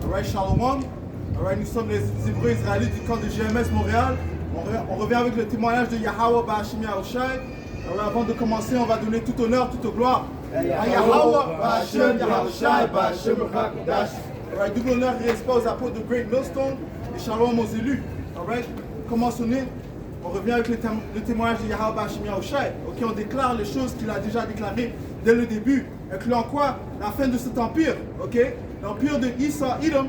Alright, Shalom. Alright, nous sommes les Hébreux israélites du camp de GMS Montréal. On revient avec le témoignage de Yahweh Ba'ashim Yahushai. Alors avant de commencer, on va donner tout honneur, toute gloire à Yahweh Ba'ashim Yahushai Ba'ashim Hakodash. Alright, double honneur et respect aux apôtres de Great Millstone et Shalom aux élus. Alright, commençons. On revient avec le témoignage de Yahweh Ba'ashim Yahushai. Ok, on déclare les choses qu'il a déjà déclarées dès le début, incluant quoi? La fin de cet empire. Ok, l'empire de Esau Edom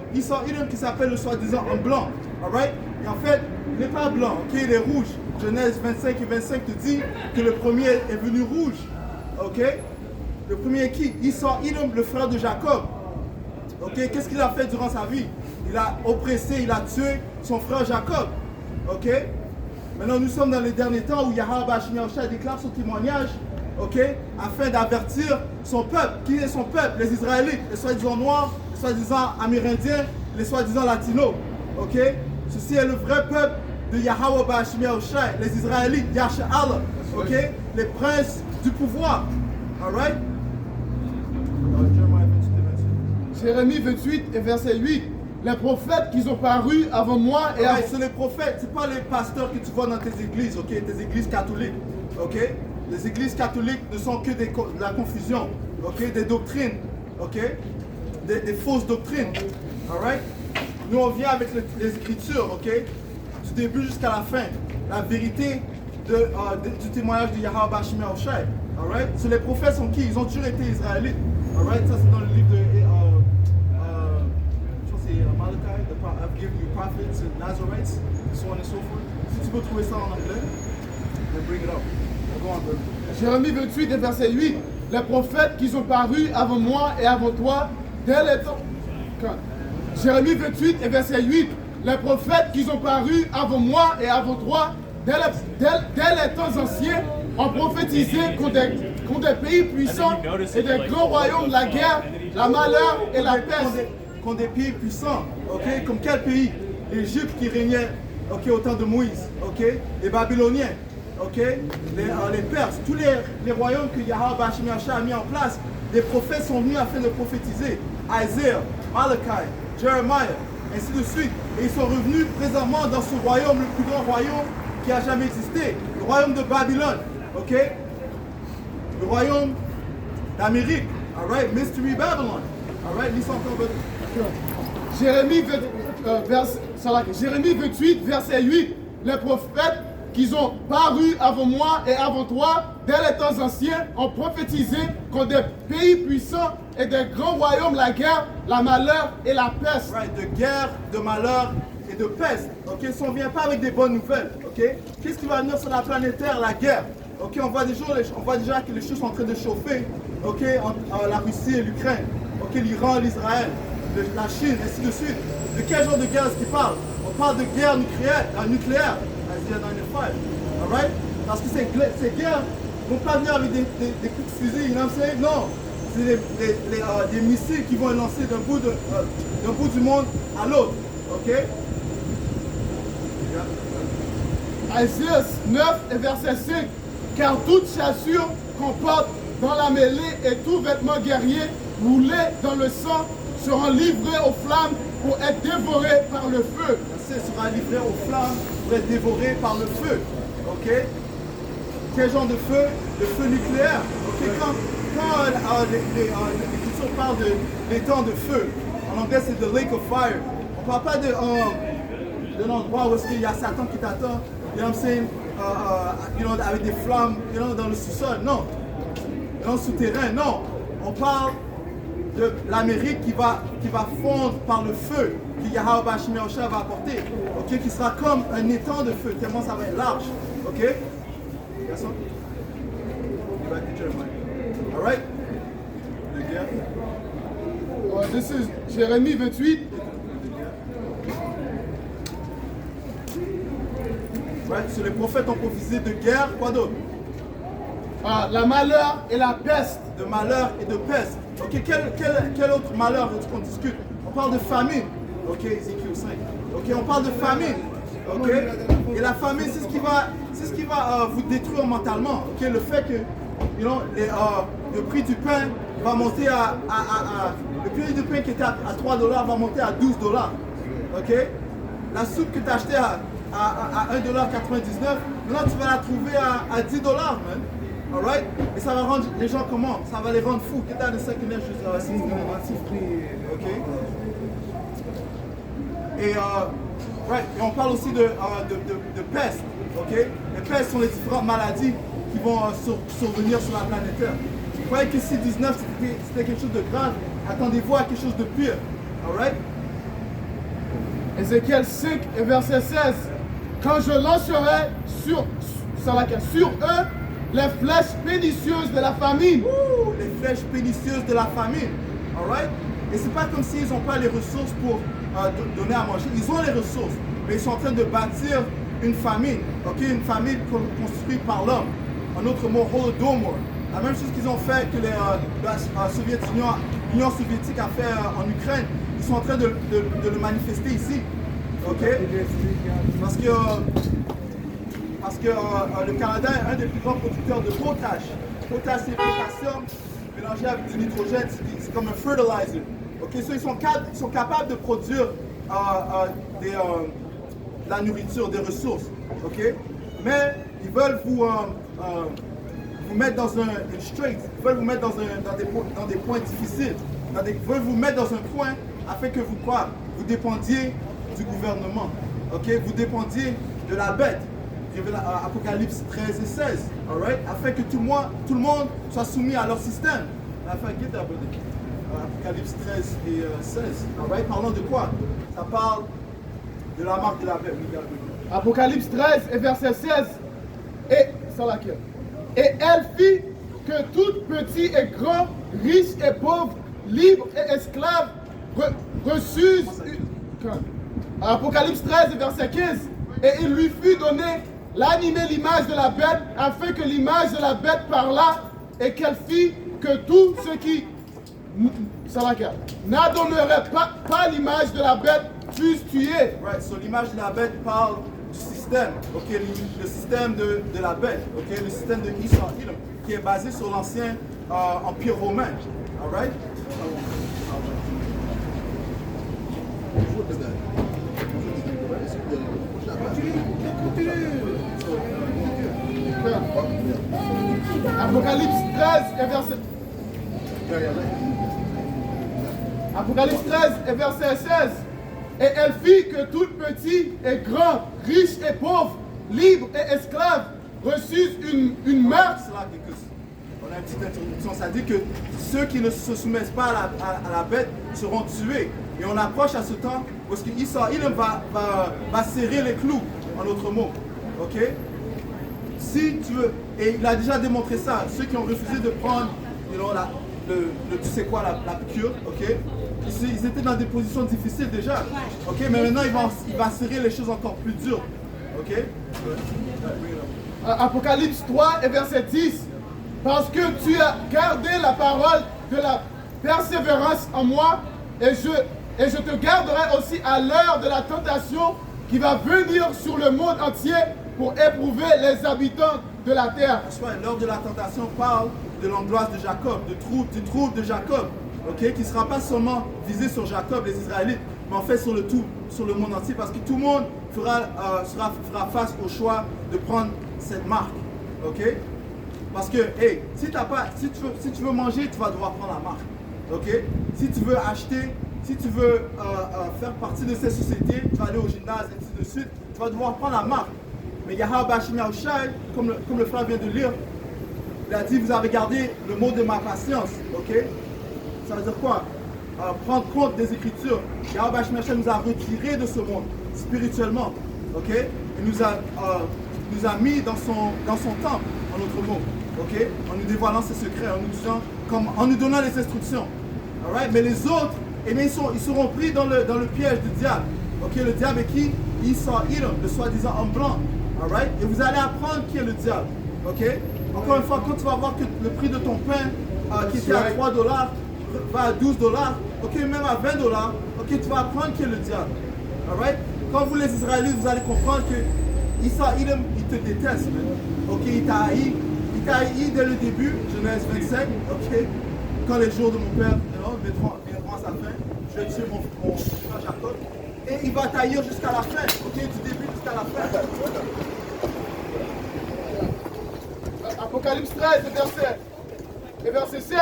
qui s'appelle le soi-disant homme blanc. Alright, et en fait, il n'est pas blanc, ok, il est rouge. Genèse 25 et 25 te dit que le premier est venu rouge. Ok, le premier est qui? Esau Edom, le frère de Jacob. Ok, qu'est-ce qu'il a fait durant sa vie? Il a oppressé, il a tué son frère Jacob. Ok, maintenant nous sommes dans les derniers temps où Yahweh Ba'ashim Yahushai déclare son témoignage, ok, afin d'avertir son peuple. Qui est son peuple? Les Israélites, les soi-disant noirs, les soi-disant amérindiens, les soi-disant latinos. Ok, ceci est le vrai peuple de Yahweh Ba'ashim Yahushai, les Israélites, Yasha Allah, ok, les princes du pouvoir. Alright? Jérémie 28 et verset 8. Les prophètes qui ont paru avant moi et avant... C'est les prophètes, c'est pas les pasteurs que tu vois dans tes églises, ok, tes églises catholiques, ok. Les églises catholiques ne sont que de la confusion, ok, des doctrines, ok, des fausses doctrines, alright. Nous on vient avec les écritures, ok, du début jusqu'à la fin, la vérité du témoignage de Yahweh Ba'ashim Yahushai, alright. So, les prophètes sont qui? Ils ont toujours été israélites, alright. Ça c'est dans le livre de Malachi, I've given you prophets and Nazarites, so on and so forth. Si tu peux trouver ça en anglais, then bring it up. Go on, brother. Jérémie 28 et verset 8. Les prophètes qui ont paru avant moi et avant toi, dès les temps... Jérémie 28 et verset 8. Les prophètes qui ont paru avant moi et avant toi, dès les temps anciens, ont prophétisé contre des pays puissants et des grands royaumes, la guerre, la malheur et la peste. Contre des pays puissants, ok, comme quel pays? L'Égypte qui régnait, ok, au temps de Moïse, ok, les Babyloniens, ok, les Perses, tous les royaumes que Yahweh Ba'ashim Yahushai a mis en place, les prophètes sont venus afin de prophétiser. Isaiah, Malachi, Jeremiah, ainsi de suite. Et ils sont revenus présentement dans ce royaume, le plus grand royaume qui a jamais existé, le royaume de Babylone, ok, le royaume d'Amérique, alright, Mystery Babylon, alright, lis encore. Jérémie 28, verset 8. Les prophètes qui ont paru avant moi et avant toi, dès les temps anciens, ont prophétisé contre des pays puissants et des grands royaumes, la guerre, la malheur et la peste. Right, de guerre, de malheur et de peste. Ok, si on ne vient pas avec des bonnes nouvelles, ok, qu'est-ce qui va venir sur la planète Terre? La guerre. Ok, on voit déjà que les choses sont en train de chauffer. Ok, entre la Russie et l'Ukraine. Ok, l'Iran, l'Israël, la Chine, ainsi de suite. De quel genre de guerre est-ce qu'il parle? On parle de guerre nucléaire, Isaiah 95, alright? Parce que ces guerres ne vont pas venir avec des coups de fusil, you know what I'm saying? Non, c'est des missiles qui vont être lancés d'un bout du monde à l'autre, ok? Isaiah 9 et verset 5. Car toute chassure qu'on porte dans la mêlée et tout vêtement guerrier roulé dans le sang seront livrés aux flammes pour être dévorés par le feu. Sera livré aux flammes pour être dévoré par le feu. Ok? Quel genre de feu? Le feu nucléaire. Ok? Quand l'Écriture parle des temps de feu, en anglais c'est the lake of fire. On ne parle pas de l'endroit où il y a Satan qui t'attend, you know what I'm saying? Avec des flammes dans le sous-sol. Non. Dans le souterrain. Non. On parle de l'Amérique qui va fondre par le feu que Yahweh Ba'ashim Yahushai va apporter, ok, qui sera comme un étang de feu, tellement ça va être large, ok? Alright? This is Jérémie 28. Right? So, les prophètes ont prophétisé de guerre, quoi d'autre? La malheur et la peste. De malheur et de peste. Ok, quel autre malheur est-ce qu'on discute? On parle de famine. Ok, Ézéchiel 5. Ok, on parle de famine. Ok, et la famine, c'est ce qui va vous détruire mentalement. Ok, le fait que le prix du pain va monter à Le prix du pain qui était à 3 dollars va monter à 12 dollars. Ok? La soupe que tu as achetée à 1,99 $, maintenant tu vas la trouver à 10 dollars, man. Alright? Et ça va rendre les gens comment? Ça va les rendre fous. Get out of second nature. Ok? Et, et on parle aussi de peste. Ok? Les pestes sont les différentes maladies qui vont survenir sur la planète Terre. Vous croyez que si 19 c'était quelque chose de grave, attendez-vous à quelque chose de pire. Alright? Ézéchiel 5 et verset 16. Quand je lancerai sur eux les flèches pernicieuses de la famine. Ouh, les flèches pernicieuses de la famine. Alright? Et c'est pas comme s'ils n'ont pas les ressources pour donner à manger. Ils ont les ressources, mais ils sont en train de bâtir une famine. Ok? Une famine construite par l'homme. En autre mot, Holodomor. La même chose qu'ils ont fait que l'Union soviétique a fait en Ukraine. Ils sont en train de le manifester ici. Ok? Parce que le Canada est un des plus grands producteurs de potash. Potash, c'est potassium mélangé avec du nitrogène, c'est comme un fertilizer. Okay? So, ils sont capables de produire de la nourriture, des ressources. Okay? Mais ils veulent vous mettre dans une strait, ils veulent vous mettre dans des points difficiles. Ils veulent vous mettre dans un coin afin que vous dépendiez du gouvernement. Okay? Vous dépendiez de la bête. Apocalypse 13 et 16, alright? Afin que tout le monde soit soumis à leur système. Apocalypse 13 et 16, alright? Parlons de quoi? Ça parle de la marque de la bête. Apocalypse 13 et verset 16. Et elle fit que tout petit et grand, riche et pauvre, libre et esclave reçussent. Apocalypse 13 et verset 15. Et il lui fut donné l'animer l'image de la bête, afin que l'image de la bête parlât et qu'elle fit que tous ceux qui n'adonneraient pas l'image de la bête fussent tués. Right, so l'image de la bête parle du système, okay, le système de la bête, okay, le système de Esau, qui est basé sur l'ancien empire romain. All right? Apocalypse 13 et verset. Apocalypse 13 et verset 16. Et elle fit que tout petit et grand, riche et pauvre, libre et esclave, reçussent une marque. On a une petite introduction, ça dit que ceux qui ne se soumettent pas à la bête seront tués. Et on approche à ce temps parce qu'Esau va serrer les clous, en d'autres mots. Ok? Si tu veux, et il a déjà démontré ça, ceux qui ont refusé de prendre tu sais quoi, la piqûre, ok? Ils étaient dans des positions difficiles déjà, ok? Mais maintenant il va serrer les choses encore plus dures, ok? Apocalypse 3 et verset 10. Parce que tu as gardé la parole de la persévérance en moi, et je te garderai aussi à l'heure de la tentation qui va venir sur le monde entier pour éprouver les habitants de la terre. L'heure de la tentation parle de l'angoisse de Jacob, du trouble de Jacob, okay, qui ne sera pas seulement visé sur Jacob, les Israélites, mais en fait sur le monde entier, parce que tout le monde fera face au choix de prendre cette marque. Okay? Parce que, hey, si tu veux manger, tu vas devoir prendre la marque. Okay? Si tu veux acheter, si tu veux faire partie de cette société, tu vas aller au gymnase, et ainsi de suite, tu vas devoir prendre la marque. Mais Yahweh Bashim Yahushai, comme le frère vient de lire, il a dit, vous avez gardé le mot de ma patience. Ok? Ça veut dire quoi? Prendre compte des Écritures. Yahweh Bashim Yahushai nous a retirés de ce monde, spirituellement. Ok? Il nous a mis dans son temple, en autre mot. Ok? En nous dévoilant ses secrets, en nous donnant les instructions. Alright? Mais les autres, eh bien, ils seront pris dans le piège du diable. Ok? Le diable est qui? Esau, le soi-disant homme blanc. Alright? Et vous allez apprendre qui est le diable. Ok? Encore une fois, quand tu vas voir que le prix de ton pain qui était à 3 dollars va à 12 dollars, ok, même à 20 dollars, ok, tu vas apprendre qui est le diable. Alright? Quand vous les Israélites, vous allez comprendre que Esau, il te déteste. Man. Ok? Il t'a haï dès le début, Genèse 25, ok? Quand les jours de mon père viendront à je vais tuer mon frère Jacob. Et il va taillir jusqu'à la fin, ok, du début jusqu'à la fin. Apocalypse 13, verset 16.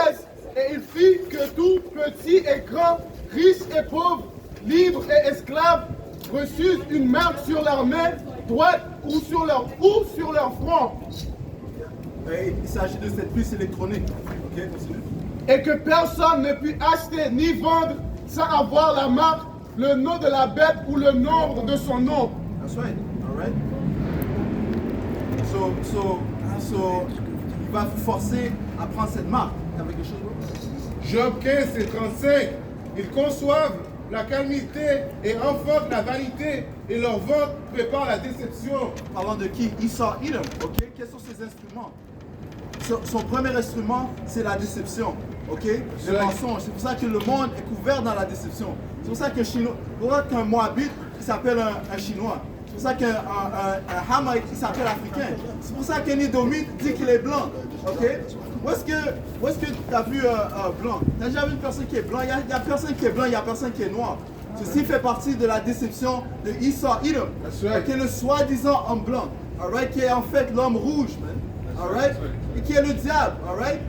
Et il fit que tout, petit et grand, riche et pauvre, libre et esclave, reçussent une marque sur leur main droite ou sur leur front. Et il s'agit de cette puce électronique. Ok, continue. Et que personne ne put acheter ni vendre sans avoir la marque, le nom de la bête ou le nombre de son nom. That's right. All right. So, il va vous forcer à prendre cette marque. Avec quelque chose. Job 15 et 35, ils conçoivent la calamité et enfantent la vanité, et leur ventre prépare la déception. Parlant de qui? Esau, Edom. Ok. Quels sont ses instruments? Son premier instrument, c'est la déception. Ok? Le mensonge. C'est pour ça que le monde est couvert dans la déception. C'est pour ça qu'un Moabite, il s'appelle un Chinois. C'est pour ça qu'un Hamaïte, il s'appelle africain. C'est pour ça qu'un Édomite dit qu'il est blanc. Ok? Où est-ce que tu as vu blanc? Tu n'as jamais vu une personne qui est blanc? Il y a personne qui est blanc, il y a personne qui est noir. Ceci fait partie de la déception de Esau, Edom. Qui est le soi-disant homme blanc. Alright? Qui est en fait l'homme rouge, man. Alright? Et qui est le diable. Alright?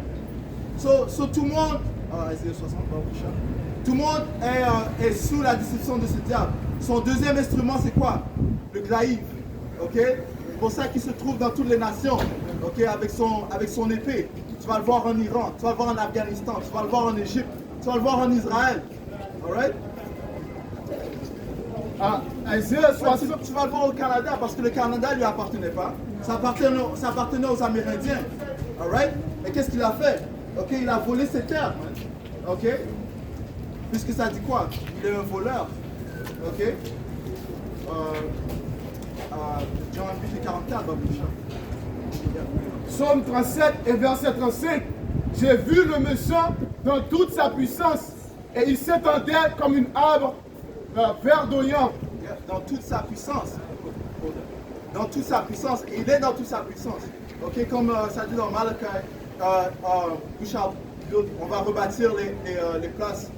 So tout le monde, Isaiah 60, tout le monde est sous la déception de ce diable. Son deuxième instrument, c'est quoi? Le glaïf. Ok? C'est pour ça qu'il se trouve dans toutes les nations. Ok? Avec son épée. Tu vas le voir en Iran, tu vas le voir en Afghanistan, tu vas le voir en Égypte, tu vas le voir en Israël. Alright? Isaiah 60. Tu vas le voir au Canada parce que le Canada ne lui appartenait pas. Ça appartenait aux Amérindiens. Alright? Et qu'est-ce qu'il a fait? Ok, il a volé ses terres. Ok? Puisque ça dit quoi? Il est un voleur. Ok? Jean 8 et 44, Baboucha. Psaume 37 et verset 35. J'ai vu le méchant dans toute sa puissance, et il s'étendait comme une arbre verdoyant. Dans toute sa puissance. Dans toute sa puissance. Et il est dans toute sa puissance. Ok, comme ça dit dans Malachi, on va rebâtir les places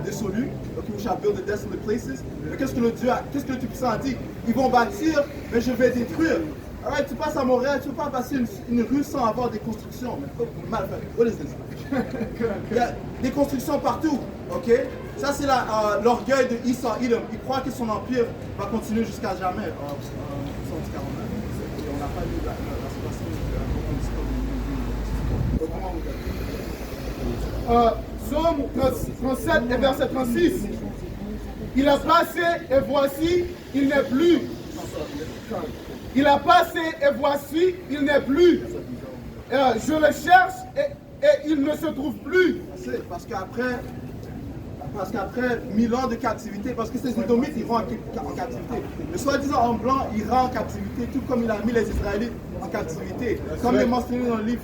dissolues. Okay, we shall build the desolate places. Mais qu'est-ce que le Tout-Puissant a dit? Ils vont bâtir, mais je vais détruire. Alright, tu passes à Montréal, tu ne peux pas passer une rue sans avoir des constructions. Mal fait. What is this? Il y a des constructions partout. Ok? Ça, c'est l'orgueil de Esau, Edom. Il croit que son empire va continuer jusqu'à jamais. On n'a pas eu la Psaume 37 et verset 36. Il a passé et voici, il n'est plus. Il a passé et voici, il n'est plus. Je le cherche et il ne se trouve plus. Parce qu'après 1000 ans de captivité, parce que ces Édomites iront en captivité. Le soi-disant homme blanc ira en captivité, tout comme il a mis les Israélites en captivité. Comme est mentionné dans le livre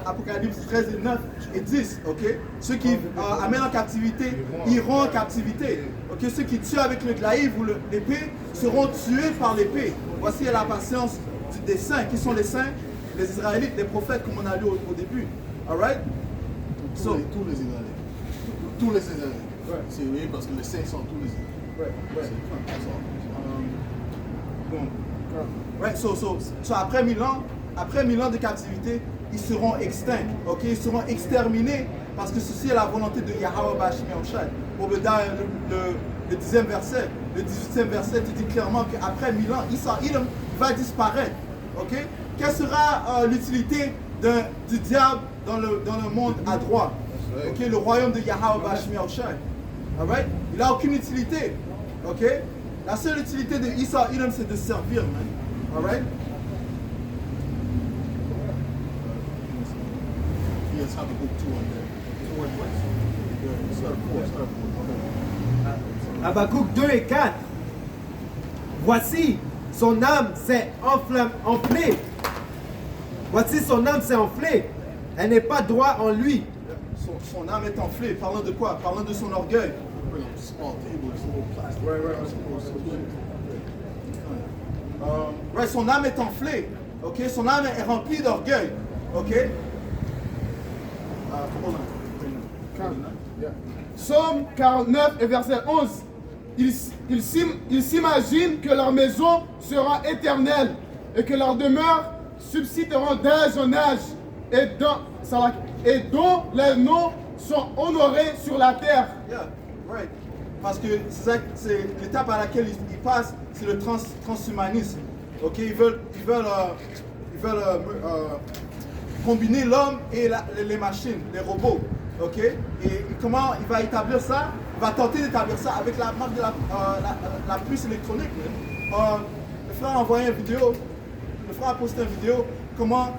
Apocalypse 13 et 9 et 10. Okay? Ceux qui amènent en captivité iront en captivité. Okay? Ceux qui tuent avec le glaïve ou l'épée seront tués par l'épée. Voici la patience des saints. Qui sont les saints? Les Israélites, les prophètes, comme on a lu au début. Alright? Tous les Israéliens. Tous les Israéliens. Ouais. C'est oui, parce que les saints sont tous les Israéliens. Ouais. So, après 1000 ans de captivité, ils seront extincts, ok? Ils seront exterminés parce que ceci est la volonté de Yahweh Bashim Yahushai. Obadiah, le 10e verset, le 18e verset te dit clairement qu'après 1000 ans, Esau, Edom va disparaître, ok? Quelle sera l'utilité du diable dans le monde à droite? Ok, le royaume de Yahweh Bashim Yahushai. Alright? Il n'a aucune utilité. Ok? La seule utilité de Esau, Edom, c'est de servir, man. Alright? Yes, Habakkuk 2 on there. Habakkuk 2 et 4. Voici, son âme s'est enflée. Voici, son âme s'est enflée. Elle n'est pas droite en lui. Son âme est enflée. Parlant de quoi? Parlant de son orgueil. Ouais, son âme est enflée. Ok? Son âme est remplie d'orgueil. Ok? Hold on. Yeah. Psaume 49 et verset 11. Ils s'imaginent que leur maison sera éternelle et que leur demeure subsisteront d'âge en âge et dont les noms sont honorés sur la terre. Yeah, right. Parce que c'est l'étape à laquelle ils passent, c'est le transhumanisme. Ok, ils veulent combiner l'homme et les machines, les robots. Ok, et comment il va établir ça? Il va tenter d'établir ça avec la marque de la puce électronique. Le frère a envoyé une vidéo. Le frère a posté une vidéo. Comment,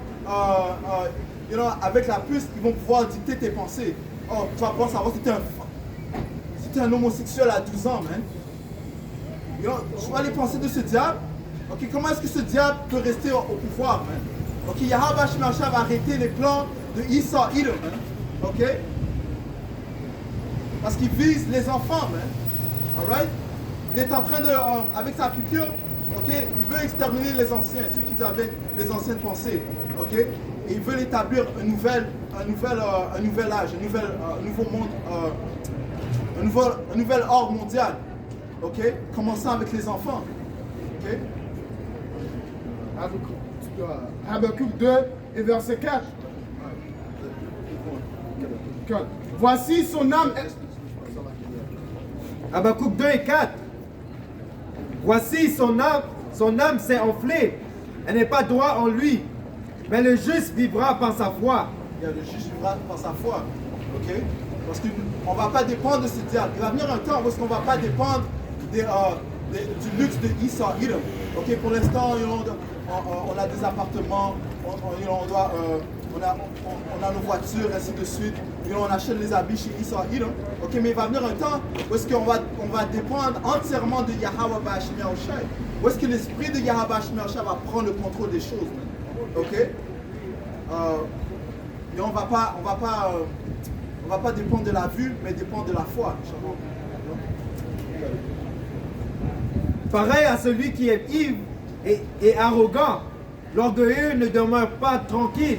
avec la puce, ils vont pouvoir dicter tes pensées. Oh, tu vas pouvoir savoir si t'es un homosexuel à 12 ans, man. Tu vois les pensées de ce diable. Ok, comment est-ce que ce diable peut rester au pouvoir, man? Ok, Yahweh Shemashah va arrêter les plans de Esau Edom, man. Ok? Parce qu'il vise les enfants, man. Alright? Il est en train de, avec sa piqûre, ok? Il veut exterminer les anciens, ceux qui avaient les anciennes pensées, ok? Et il veut établir un nouvel âge, un nouveau monde, un nouvel ordre mondial, ok? Commençant avec les enfants, ok? Habakkuk 2 et verset 4. Voici son âme. Habakkuk 2 et 4. Voici son âme s'est enflée. Elle n'est pas droit en lui. Mais le juste vivra par sa foi. Le juste vivra par sa foi. Ok? Parce qu'on ne va pas dépendre de ce diable. Il va venir un temps où on ne va pas dépendre du luxe de Esau Edom. Ok? Pour l'instant, on a des appartements, on a nos voitures, ainsi de suite. On achète les habits chez Esau Edom. Ok? Mais il va venir un temps où est-ce qu'on va dépendre entièrement de Yahweh Ba'ashim Yahushai. Où est-ce que l'esprit de Yahweh Ba'ashim Yahushai va prendre le contrôle des choses. Ok? Et on va pas dépendre de la vue, mais dépendre de la foi. Pareil à celui qui est ivre et arrogant, l'orgueilleux ne demeure pas tranquille.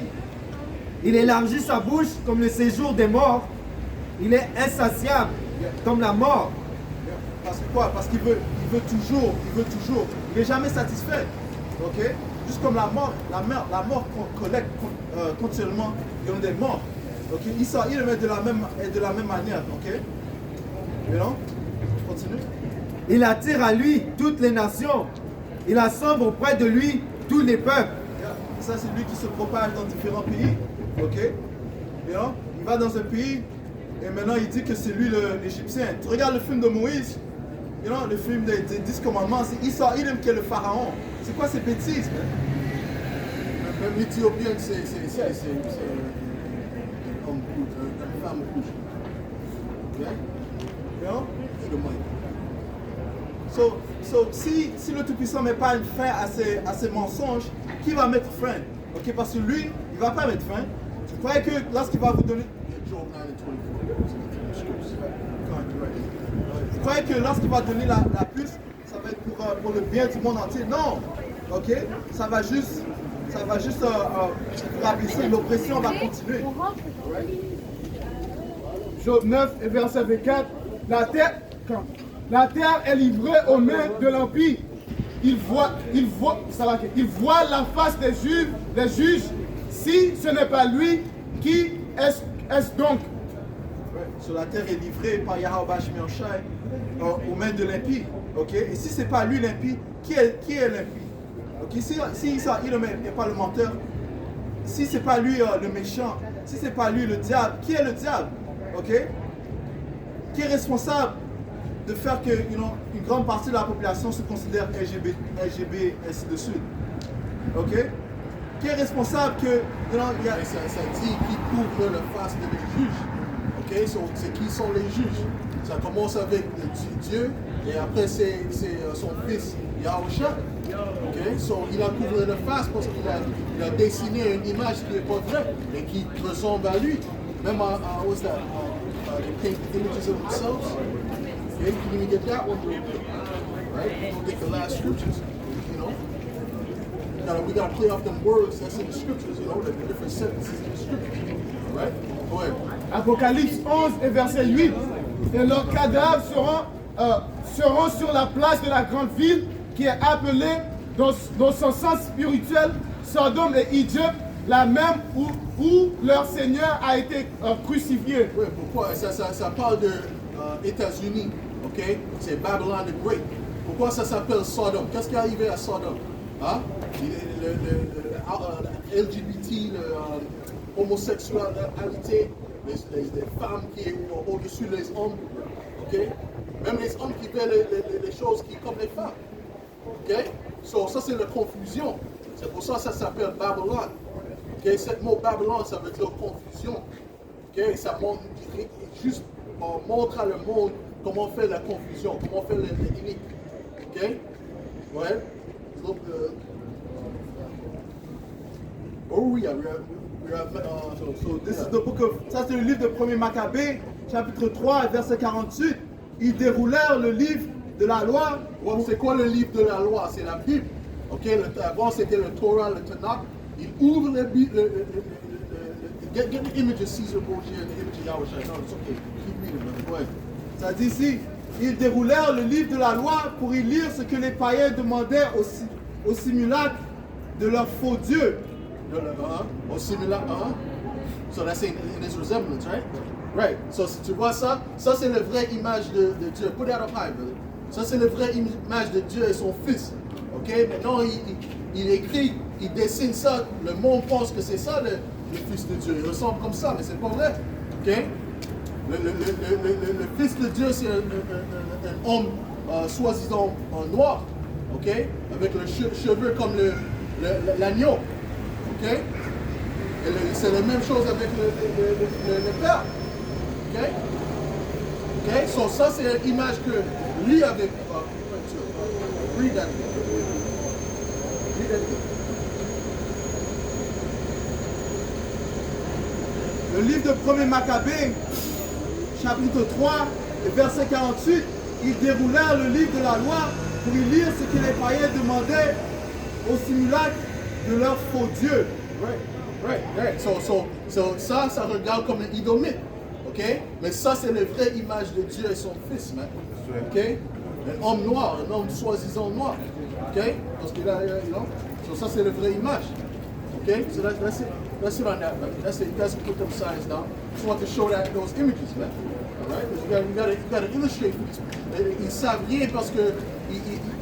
Il élargit sa bouche comme le séjour des morts. Il est insatiable comme la mort. Parce que quoi? Parce qu'il veut toujours. Il n'est jamais satisfait. Ok? Juste comme la mort collecte continuellement des morts. Ok? Esau Edom est de la même manière. Ok? Et non? Continue. Il attire à lui toutes les nations. Il assemble auprès de lui tous les peuples. Ça, c'est lui qui se propage dans différents pays. Ok? Et non? Il va dans un pays et maintenant il dit que c'est lui l'Égyptien. Tu regardes le film de Moïse, le film des 10 commandements, c'est Esau Edom qui est le pharaon. C'est quoi ces bêtises, man? Même l'Éthiopien, c'est comme une femme couche. C'est le moyen. Si le Tout-Puissant ne met pas une fin à ces mensonges, qui va mettre fin? Ok, parce que lui, il ne va pas mettre fin. Tu croyais que lorsqu'il va vous donner... Tu croyais que lorsqu'il va donner la puce, ça va être pour le bien du monde entier? Non. Ok? Ça va juste rabaisser. L'oppression va continuer. Job 9 et verset 24. La terre est livrée aux mains de l'Empire. Il voit la face des juges. Si ce n'est pas lui, qui est-ce donc? Sur la terre est livrée par Yahweh Ba'ashim Yahushai aux mains de l'impie. Ok? Et si ce n'est pas lui l'impie, qui est l'impie? Ok? Si Esau Edom n'est pas le menteur, si ce n'est pas lui le méchant, si ce n'est pas lui le diable, qui est le diable? Ok? Qui est responsable de faire que une grande partie de la population se considère LGB, ainsi de suite? Ok? Qui est responsable que... Ça dit qui couvre le face de les juges. Okay? C'est qui sont les juges? Ça commence avec Dieu et après c'est son fils Yahushua. Okay? Il a couvert le face parce qu'il a dessiné une image qui n'est pas vraie et qui ressemble à lui. Même what's that? They paint images of themselves. Okay? You can even get that one real quick. Right? Don't get the last scriptures. We got to play off them words that's in the scriptures, the different sentences in the scriptures. All right? Go ahead. Apocalypse 11 et verset 8. Et leurs cadavres seront sur la place de la grande ville qui est appelée dans son sens spirituel Sodome et Égypte, la même où leur Seigneur a été crucifié. Oui, pourquoi? Ça parle de États-Unis, ok? C'est Babylon the Great. Pourquoi ça s'appelle Sodome? Qu'est-ce qui est arrivé à Sodome? Hein? Le LGBT, l'homosexualité, les femmes qui sont au-dessus des hommes, ok? Même les hommes qui font les choses qui comme les femmes, ok? So, ça c'est la confusion. C'est pour ça que ça s'appelle Babylone. Okay? Ce mot Babylone, ça veut dire confusion. Okay? Ça montre, juste montre à le monde comment faire la confusion, comment faire l'inique. Ok? Ouais. Donc, we are so this is the book of, ça c'est le livre de 1er Maccabée, chapitre 3, verset 48. Ils déroulèrent le livre de la loi. ouais, c'est quoi le livre de la loi? C'est la Bible. Ok? Avant c'était le Torah, le Tanakh. Ils ouvrent le Bible. Get the image of Caesar Borgia and the image of Yahweh. No, it's okay. Keep reading, man. Go ahead. Ça dit ici, ils déroulèrent le livre de la loi pour y lire ce que les païens demandaient au simulacre de leur faux dieu. Or similar, So that's in his resemblance, right? Right. So tu vois ça? Ça c'est la vraie image de Dieu. Put that up high, brother. Ça c'est la vraie image de Dieu et son fils. Ok? Maintenant il écrit, il dessine ça. Le monde pense que c'est ça le fils de Dieu. Il ressemble comme ça, mais c'est pas vrai. Ok? Le fils de Dieu c'est un homme soi-disant noir. Ok? Avec le cheveux comme l'agneau. Ok? C'est la même chose avec le père. Ok? Ok? So ça c'est une image que lui avait. Read that. Read that. Le livre de 1er Maccabée, chapitre 3, verset 48, ils déroulèrent le livre de la loi pour y lire ce que les païens demandaient au simulacre de leur faux dieu. Right. So ça regarde comme un idomite. Ok? Mais ça, c'est la vraie image de Dieu et son fils, man. Ok? Un homme noir, un homme soi-disant noir. Ok? Parce qu'il a, so ça, c'est la vraie image. Ok? So that's it. That's it on that, man. That's it. You guys can put them signs down. Just want to show those images, man. All right? You gotta illustrate for these people. Ils savent rien parce que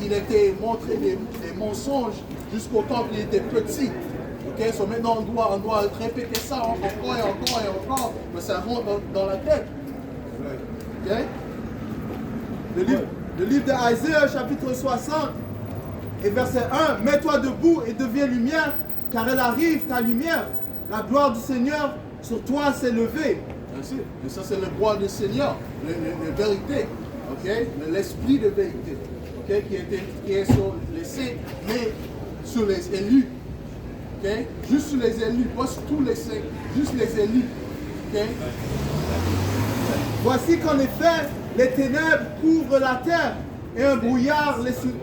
il était montré des mensonges jusqu'au temps qu'il était petit. Ok, so maintenant on doit répéter ça encore et encore, mais ça rentre dans la tête. Ok? Le livre d'Isaiah, chapitre 60, et verset 1, mets-toi debout et deviens lumière, car elle arrive ta lumière. La gloire du Seigneur sur toi s'est levée. Merci. Et ça c'est le gloire du Seigneur, la vérité, ok? L'esprit de vérité, ok? Qui est sur les saints, mais sur les élus. Okay? Juste sur les élus, pas sur tous les saints, juste les élus. Okay? Voici qu'en effet, les ténèbres couvrent la terre et un brouillard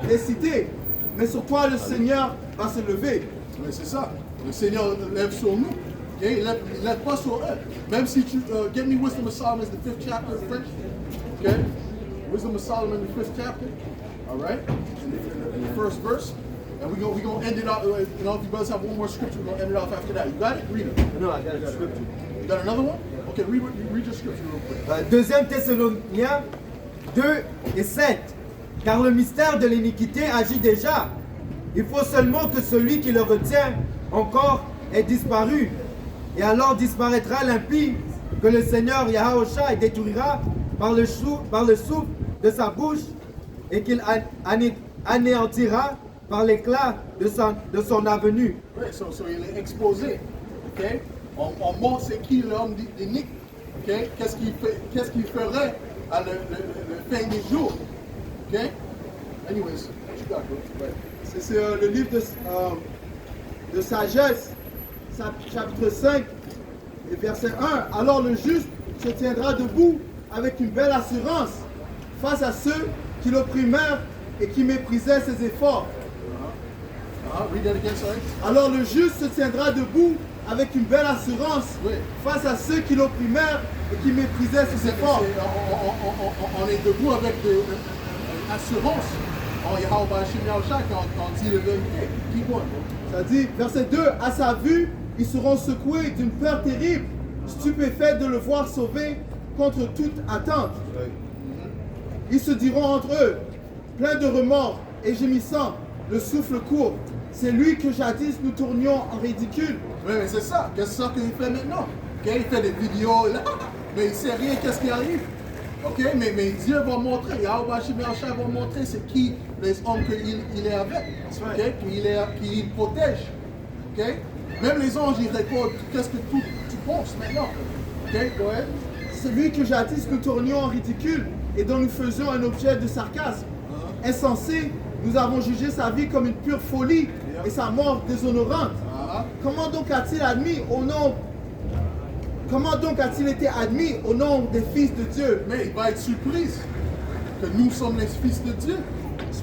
les cités. Mais sur toi, le Seigneur va se lever. Mais c'est ça. Le Seigneur lève sur nous. Okay? Il lève pas sur eux. Même si tu... Get me Wisdom of Solomon, the 5th chapter of French. Okay? Wisdom of Solomon, the 5th chapter. All right? In the first verse. And we're gonna end it off, if you guys have one more scripture, we're gonna end it off after that. You got it? Read it. No, I got a scripture. You got another one? Okay, read your scripture real quick. 2 Thessaloniciens 2 et 7. Car le mystère de l'iniquité agit déjà. Il faut seulement que celui qui le retient encore ait disparu. Et alors disparaîtra l'impie que le Seigneur Yahushua détruira par le souffle de sa bouche et qu'il anéantira par l'éclat de son avenue. Ouais, so il est exposé. Okay? On montre c'est qui l'homme d'inique. Okay? Qu'est-ce qu'il ferait à le fin des jours. Okay? Anyways, what you got, bro? Right. C'est le livre de sagesse, chapitre 5, et verset 1. Alors le juste se tiendra debout avec une belle assurance face à ceux qui l'opprimèrent et qui méprisaient ses efforts. Read that again, sorry. Alors le juste se tiendra debout avec une belle assurance Oui. face à ceux qui l'opprimèrent et qui méprisaient ses efforts. On est debout avec de assurance en Yahweh Hashem Yahushua quand on dit le vérité. Keep on. Ça dit, verset 2, à sa vue, ils seront secoués d'une peur terrible, stupéfaits de le voir sauvé contre toute attente. Ils se diront entre eux, pleins de remords et gémissant, le souffle court. C'est lui que jadis nous tournions en ridicule. Oui, mais c'est ça. Qu'est-ce qu'il fait maintenant? Ok, il fait des vidéos là, mais il ne sait rien qu'est-ce qui arrive. Ok, mais Dieu va montrer, Yahweh Hashem Yahushua va montrer c'est qui les hommes qu'il est avec. Ok, qu'il protège. Ok, même les anges ils répondent qu'est-ce que tu penses maintenant. Ok, go ahead. C'est lui que jadis nous tournions en ridicule et dont nous faisions un objet de sarcasme. Insensé, nous avons jugé sa vie comme une pure folie et sa mort déshonorante. Comment donc a-t-il été admis au nom des fils de Dieu? Mais il va être surprise que nous sommes les fils de Dieu.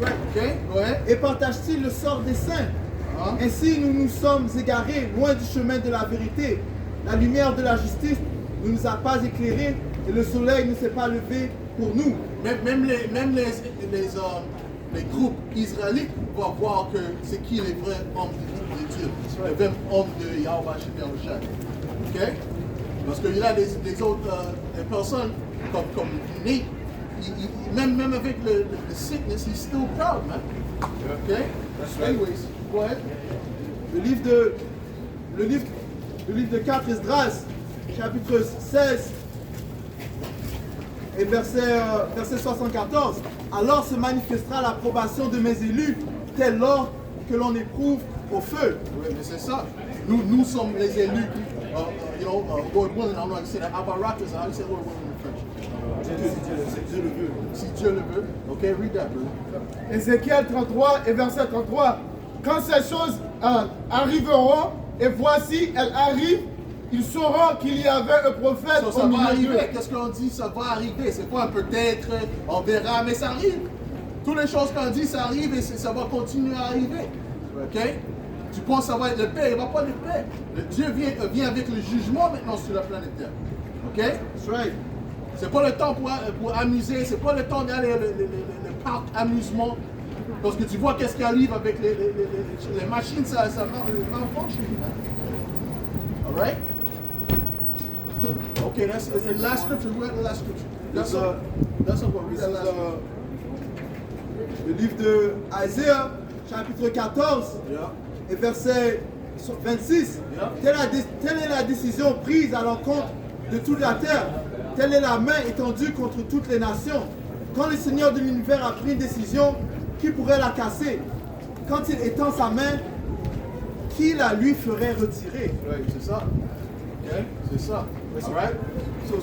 Ok, go ahead. Et partage-t-il le sort des saints? Ainsi nous nous sommes égarés loin du chemin de la vérité. La lumière de la justice ne nous a pas éclairés et le soleil ne s'est pas levé pour nous. Même les groupes israélites vont voir que c'est qui les vrais hommes de Dieu. Les vrais hommes de Yahweh Hashem Yahushua. Ok? Parce qu'il y a des autres des personnes comme Nate, même avec le sickness, he's still proud, man. Ok? Anyways, go ahead. Le livre de 4 Esdras, chapitre 16 et verset 74. Alors se manifestera l'approbation de mes élus, tel l'or que l'on éprouve au feu. Oui, mais c'est ça. Nous sommes les élus. Lord willing, I don't know how to say that. Abaratas, how do you say Lord willing in French? Si Dieu le veut. Ok, read that, brother. Ézéchiel 33 et verset 33. Quand ces choses arriveront, et voici, elles arrivent, ils sauront qu'il y avait un prophète Ça au va milieu arriver. d'eux. Qu'est-ce qu'on dit? Ça va arriver. C'est pas un peut-être, on verra, mais ça arrive. Toutes les choses qu'on dit, ça arrive et ça va continuer à arriver. Ok? Tu penses que ça va être le paix, il ne va pas le paix. Dieu vient avec le jugement maintenant sur la planète Terre. Ok? That's right. C'est pas le temps pour amuser, c'est pas le temps d'aller le parc amusement. Parce que tu vois qu'est-ce qui arrive avec les machines, ça malfonce. Alright? Okay, that's the last scripture. We're at the last scripture. That's what we read. That last scripture. Le livre de Isaiah, chapitre 14 et verset 26. Telle est la décision prise à l'encontre de toute la terre. Telle est la main étendue contre toutes les nations. Quand le Seigneur de l'univers a pris une décision, qui pourrait la casser? Quand il étend sa main, qui la lui ferait retirer? Ouais, c'est ça. Okay? C'est ça. Alright?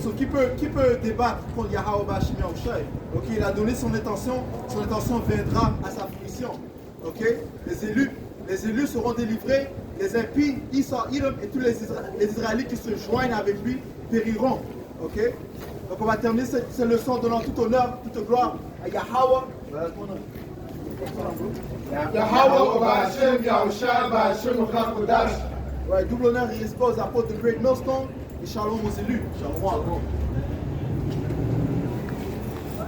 So, qui peut débattre contre Yahweh Hashem Yahushua? Ok, il a donné son intention viendra à sa fruition. Ok? Les élus seront délivrés, les impies, Esau, Edom et tous les Israélites qui se joignent avec lui périront. Ok? Donc on va terminer cette leçon en donnant tout honneur, toute gloire à Yahweh. Yahweh Hashem Yahushua Hashem Kodash. Ouais, double honneur et respect aux apôtres de Great Millstone et shalom aux élus. Shalom.